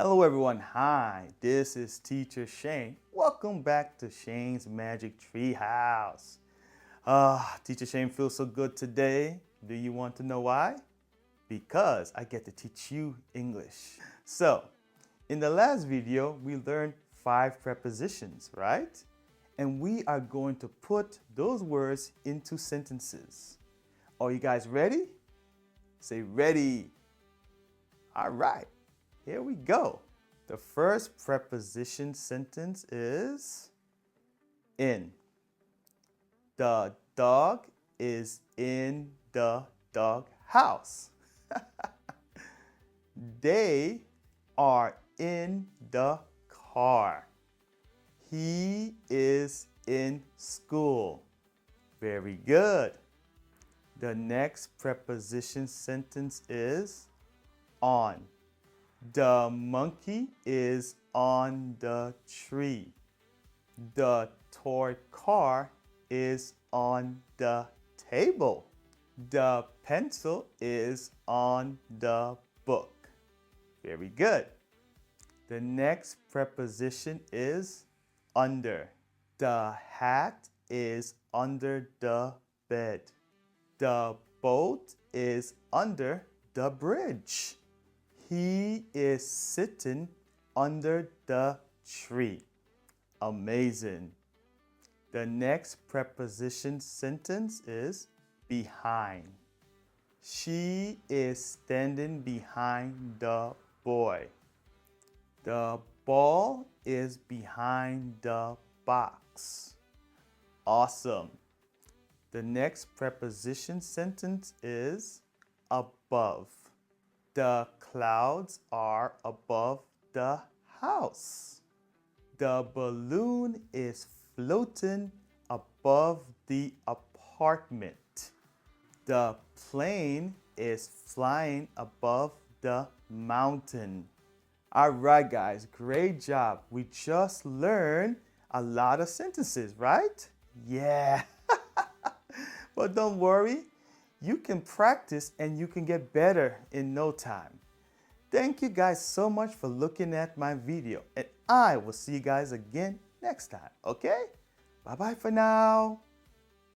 Hello everyone, hi, this is Teacher Shane. Welcome back to Shane's Magic Treehouse. Teacher Shane feels so good today. Do you want to know why? Because I get to teach you English. So, in the last video, we learned 5 prepositions, right? And we are going to put those words into sentences. Are you guys ready? Say ready. All right. Here we go. The first preposition sentence is in. The dog is in the doghouse. They are in the car. He is in school. Very good. The next preposition sentence is on. The monkey is on the tree. The toy car is on the table. The pencil is on the book. Very good. The next preposition is under. The hat is under the bed. The boat is under the bridge. He is sitting under the tree. Amazing. The next preposition sentence is behind. She is standing behind the boy. The ball is behind the box. Awesome. The next preposition sentence is above. The clouds are above the house. The balloon is floating above the apartment. The plane is flying above the mountain. All right, guys, great job. We just learned a lot of sentences, right? Yeah. But don't worry. You can practice and you can get better in no time. Thank you guys so much for looking at my video, and I will see you guys again next time, okay? Bye-bye for now.